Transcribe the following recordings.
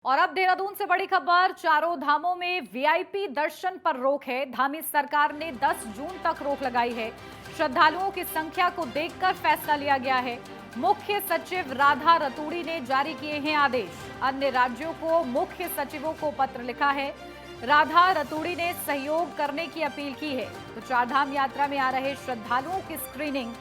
और अब देहरादून से बड़ी खबर। चारों धामों में वीआईपी दर्शन पर रोक है। धामी सरकार ने 10 जून तक रोक लगाई है। श्रद्धालुओं की संख्या को देखकर फैसला लिया गया है। मुख्य सचिव राधा रतूड़ी ने जारी किए हैं आदेश। अन्य राज्यों को मुख्य सचिवों को पत्र लिखा है। राधा रतूड़ी ने सहयोग करने की अपील की है। तो चारधाम यात्रा में आ रहे श्रद्धालुओं की स्क्रीनिंग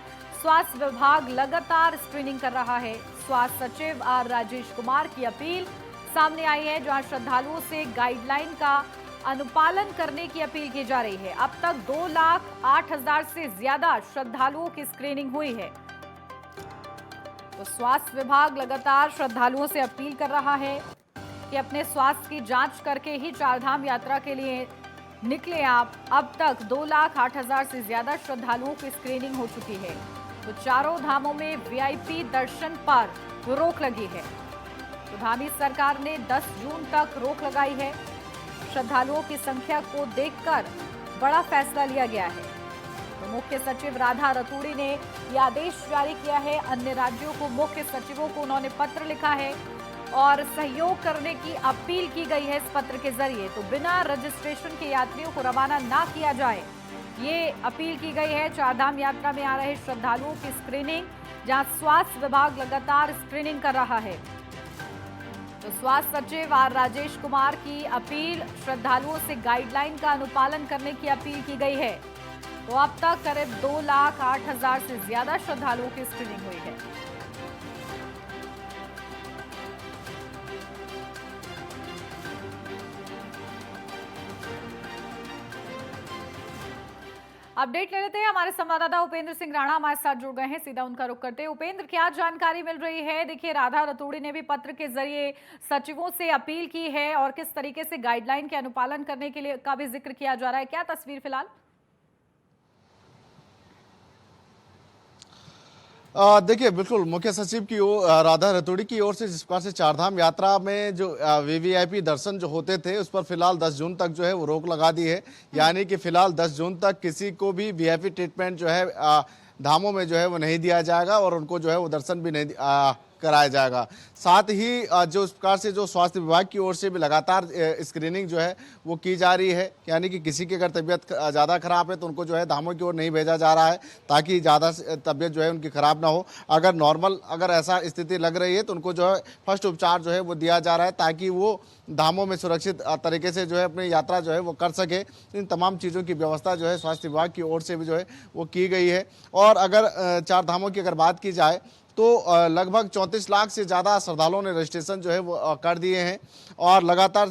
स्वास्थ्य विभाग लगातार स्क्रीनिंग कर रहा है। स्वास्थ्य सचिव आर राजेश कुमार की अपील सामने आई है, जहां श्रद्धालुओं से गाइडलाइन का अनुपालन करने की अपील की जा रही है। अब तक 2,08,000 से ज्यादा श्रद्धालुओं की स्क्रीनिंग हुई है। तो स्वास्थ्य विभाग लगातार श्रद्धालुओं से अपील कर रहा है कि अपने स्वास्थ्य की जांच करके ही चारधाम यात्रा के लिए निकले आप। अब तक 2,08,000 से ज्यादा श्रद्धालुओं की स्क्रीनिंग हो चुकी है। तो चारों धामों में वीआईपी दर्शन पर रोक लगी है। तो धामी सरकार ने 10 जून तक रोक लगाई है। श्रद्धालुओं की संख्या को देखकर बड़ा फैसला लिया गया है। तो मुख्य सचिव राधा रतूड़ी ने यह आदेश जारी किया है। अन्य राज्यों को मुख्य सचिवों को उन्होंने पत्र लिखा है और सहयोग करने की अपील की गई है इस पत्र के जरिए। तो बिना रजिस्ट्रेशन के यात्रियों को रवाना ना किया जाए, ये अपील की गई है। चारधाम यात्रा में आ रहे श्रद्धालुओं की स्क्रीनिंग, जहां स्वास्थ्य विभाग लगातार स्क्रीनिंग कर रहा है। तो स्वास्थ्य सचिव आर राजेश कुमार की अपील, श्रद्धालुओं से गाइडलाइन का अनुपालन करने की अपील की गई है। तो अब तक करीब 2,08,000 से ज्यादा श्रद्धालुओं की स्क्रीनिंग हुई है। अपडेट ले लेते हैं। हमारे संवाददाता उपेंद्र सिंह राणा हमारे साथ जुड़ गए हैं। सीधा उनका रुख करते हैं। उपेंद्र, क्या जानकारी मिल रही है? देखिए, राधा रतूड़ी ने भी पत्र के जरिए सचिवों से अपील की है और किस तरीके से गाइडलाइन के अनुपालन करने के लिए का भी जिक्र किया जा रहा है। क्या तस्वीर फिलहाल? देखिए, बिल्कुल मुख्य सचिव की ओर राधा रतूड़ी की ओर से जिस प्रकार से चारधाम यात्रा में जो वीवीआईपी दर्शन जो होते थे उस पर फिलहाल 10 जून तक जो है वो रोक लगा दी है। यानी कि फिलहाल 10 जून तक किसी को भी वीआईपी ट्रीटमेंट जो है धामों में जो है वो नहीं दिया जाएगा और उनको जो है वो दर्शन भी नहीं कराया जाएगा। साथ ही जो इस प्रकार से जो स्वास्थ्य विभाग की ओर से भी लगातार स्क्रीनिंग जो है वो की जा रही है। यानी कि किसी की अगर तबीयत ज़्यादा खराब है तो उनको जो है धामों की ओर नहीं भेजा जा रहा है, ताकि ज़्यादा तबीयत जो है उनकी खराब ना हो। अगर नॉर्मल अगर ऐसा स्थिति लग रही है तो उनको जो है फर्स्ट उपचार जो है वो दिया जा रहा है, ताकि वो धामों में सुरक्षित तरीके से जो है अपनी यात्रा जो है वो कर सके। इन तमाम चीज़ों की व्यवस्था जो है स्वास्थ्य विभाग की ओर से भी जो है वो की गई है। और अगर चार धामों की अगर बात की जाए तो लगभग 34 लाख से ज़्यादा श्रद्धालुओं ने रजिस्ट्रेशन जो है वो कर दिए हैं और लगातार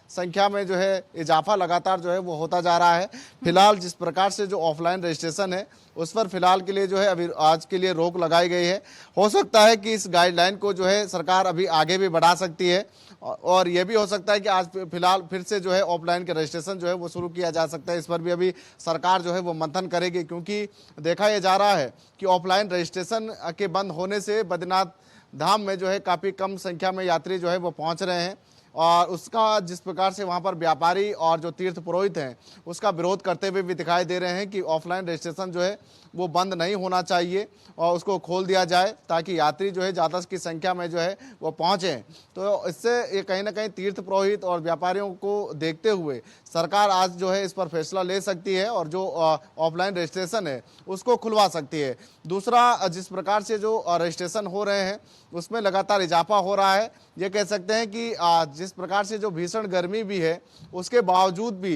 संख्या में जो है इजाफा लगातार जो है वो होता जा रहा है। फिलहाल जिस प्रकार से जो ऑफलाइन रजिस्ट्रेशन है उस पर फिलहाल के लिए जो है अभी आज के लिए रोक लगाई गई है। हो सकता है कि इस गाइडलाइन को जो है सरकार अभी आगे भी बढ़ा सकती है और ये भी हो सकता है कि आज फिलहाल फिर से जो है ऑफलाइन के रजिस्ट्रेशन जो है वो शुरू किया जा सकता है। इस पर भी अभी सरकार जो है वो मंथन करेगी, क्योंकि देखा यह जा रहा है कि ऑफलाइन रजिस्ट्रेशन के बंद होने से बद्रीनाथ धाम में जो है काफ़ी कम संख्या में यात्री जो है वो पहुंच रहे हैं और उसका जिस प्रकार से वहां पर व्यापारी और जो तीर्थ पुरोहित हैं उसका विरोध करते हुए भी दिखाई दे रहे हैं कि ऑफलाइन रजिस्ट्रेशन जो है वो बंद नहीं होना चाहिए और उसको खोल दिया जाए, ताकि यात्री जो है ज़्यादा की संख्या में जो है वो पहुँचें। तो इससे ये कहीं ना कहीं तीर्थ पुरोहित और व्यापारियों को देखते हुए सरकार आज जो है इस पर फैसला ले सकती है और जो ऑफलाइन रजिस्ट्रेशन है उसको खुलवा सकती है। दूसरा, जिस प्रकार से जो रजिस्ट्रेशन हो रहे हैं उसमें लगातार इजाफा हो रहा है। ये कह सकते हैं कि जिस प्रकार से जो भीषण गर्मी भी है उसके बावजूद भी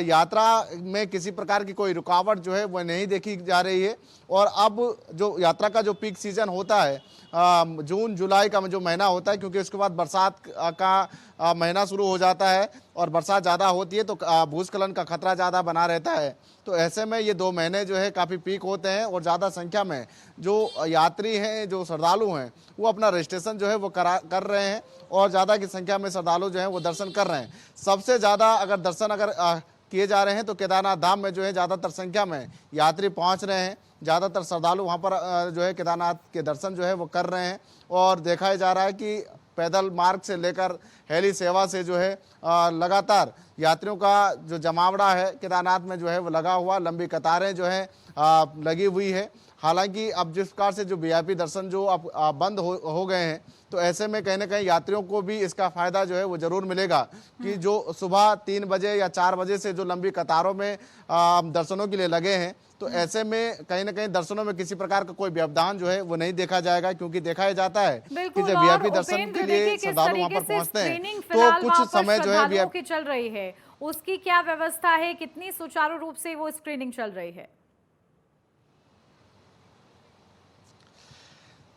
यात्रा में किसी प्रकार की कोई रुकावट जो है वह नहीं देखी जा रही है। और अब जो यात्रा का जो पीक सीजन होता है जून जुलाई का जो महीना होता है, क्योंकि उसके बाद बरसात का महीना शुरू हो जाता है और बरसात ज़्यादा होती है तो भूस्खलन का खतरा ज़्यादा बना रहता है। तो ऐसे में ये 2 महीने जो है काफ़ी पीक होते हैं और ज़्यादा संख्या में जो यात्री हैं, जो श्रद्धालु हैं, वो अपना रजिस्ट्रेशन जो है वो कर रहे हैं और ज़्यादा की संख्या में श्रद्धालु जो हैं वो दर्शन कर रहे हैं। सबसे ज़्यादा अगर दर्शन किए जा रहे हैं तो केदारनाथ धाम में जो है ज़्यादातर संख्या में यात्री पहुंच रहे हैं। ज़्यादातर श्रद्धालु वहां पर जो है केदारनाथ के दर्शन जो है वो कर रहे हैं और देखा जा रहा है कि पैदल मार्ग से लेकर हेली सेवा से जो है लगातार यात्रियों का जो जमावड़ा है केदारनाथ में जो है वो लगा हुआ, लंबी कतारें जो है लगी हुई है। हालांकि अब जिस प्रकार से जो वीआईपी दर्शन जो अब बंद हो गए हैं, तो ऐसे में कहीं ना कहीं यात्रियों को भी इसका फायदा जो है वो जरूर मिलेगा कि जो सुबह 3 बजे या 4 बजे से जो लंबी कतारों में दर्शनों के लिए लगे हैं, तो ऐसे में कहीं ना कहीं दर्शनों में किसी प्रकार का कोई व्यवधान जो है वो नहीं देखा जाएगा, क्योंकि देखा जाता है कि बिल्कुल। जब और वीआईपी दर्शन उपेंद्र के देखिए लिए किस श्रद्धालु वहां तरीके पर से पहुंचते हैं स्क्रीनिंग तो फिलहाल कुछ वहां पर समय जो है श्रद्धालुओं की चल रही है, उसकी क्या व्यवस्था है, कितनी सुचारू रूप से वो स्क्रीनिंग चल रही है?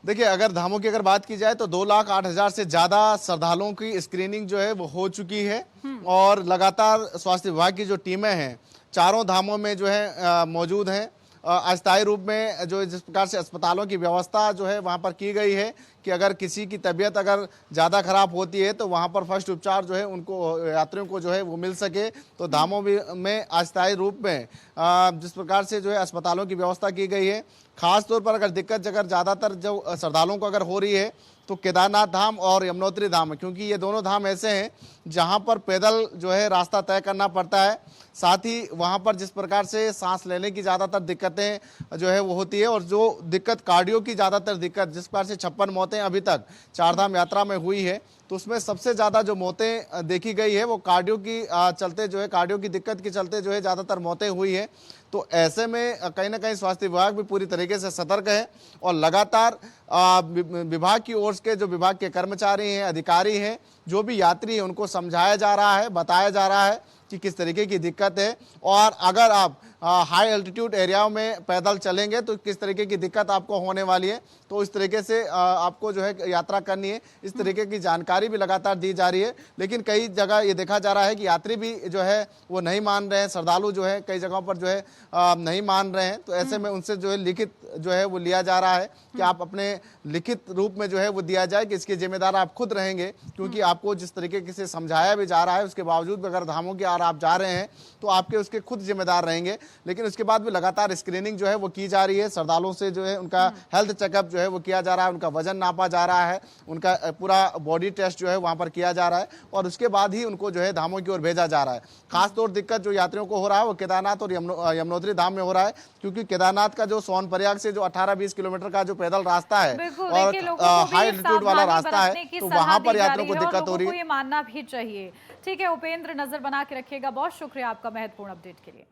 देखिए, अगर धामों की अगर बात की जाए तो 2,08,000 से ज्यादा श्रद्धालुओं की स्क्रीनिंग जो है वो हो चुकी है और लगातार स्वास्थ्य विभाग की जो टीमें हैं चारों धामों में जो है मौजूद हैं। अस्थायी रूप में जो जिस प्रकार से अस्पतालों की व्यवस्था जो है वहाँ पर की गई है कि अगर किसी की तबीयत अगर ज़्यादा खराब होती है तो वहाँ पर फर्स्ट उपचार जो है उनको यात्रियों को जो है वो मिल सके, तो धामों में अस्थायी रूप में जिस प्रकार से जो है अस्पतालों की व्यवस्था की गई है। खास तौर पर अगर दिक्कत अगर ज़्यादातर जो श्रद्धालुओं को अगर हो रही है तो केदारनाथ धाम और यमुनोत्री धाम, क्योंकि ये दोनों धाम ऐसे हैं जहाँ पर पैदल जो है रास्ता तय करना पड़ता है। साथ ही वहाँ पर जिस प्रकार से सांस लेने की ज़्यादातर दिक्कतें जो है वो होती है, और जो दिक्कत कार्डियो की ज़्यादातर दिक्कत जिस प्रकार से 56 मौतें अभी तक चारधाम यात्रा में हुई है, तो उसमें सबसे ज़्यादा जो मौतें देखी गई है वो कार्डियो की चलते जो है कार्डियो की दिक्कत के चलते जो है ज़्यादातर मौतें हुई है। तो ऐसे में कहीं ना कहीं स्वास्थ्य विभाग भी पूरी तरीके से सतर्क है और लगातार विभाग की ओर से जो विभाग के कर्मचारी हैं, अधिकारी हैं, जो भी यात्री हैं, उनको समझाया जा रहा है, बताया जा रहा है कि किस तरीके की दिक्कत है, और अगर आप हाई एल्टीट्यूड एरियाओं में पैदल चलेंगे तो किस तरीके की दिक्कत आपको होने वाली है, तो इस तरीके से आपको जो है यात्रा करनी है, इस तरीके की जानकारी भी लगातार दी जा रही है। लेकिन कई जगह ये देखा जा रहा है कि यात्री भी जो है वो नहीं मान रहे हैं, श्रद्धालु जो है कई जगहों पर जो है नहीं मान रहे हैं, तो ऐसे में उनसे जो है लिखित जो है वो लिया जा रहा है कि आप अपने लिखित रूप में जो है वो दिया जाए कि इसके जिम्मेदार आप खुद रहेंगे, क्योंकि आपको जिस तरीके से समझाया भी जा रहा है उसके बावजूद अगर धामों की ओर आप जा रहे हैं तो आपके उसके खुद जिम्मेदार रहेंगे। लेकिन उसके बाद भी लगातार स्क्रीनिंग जो है वो की जा रही है, श्रद्धालुओं से जो है उनका हेल्थ चेकअप जो है वो किया जा रहा है, उनका वजन नापा जा रहा है, उनका पूरा बॉडी टेस्ट जो है वहाँ पर किया जा रहा है, और उसके बाद ही उनको जो है धामों की ओर भेजा जा रहा है। खासतौर दिक्कत जो यात्रियों को हो रहा है वो केदारनाथ और यमुनोत्री धाम में हो रहा है, क्योंकि केदारनाथ का जो सोनप्रयाग से जो 18-20 किलोमीटर का जो पैदल रास्ता है और हाई एल्टीट्यूड वाला रास्ता है, तो वहां पर यात्रियों को दिक्कत हो रही है। ये मानना भी चाहिए। ठीक है उपेंद्र, नजर बना के रखिएगा। बहुत शुक्रिया आपका महत्वपूर्ण अपडेट के लिए।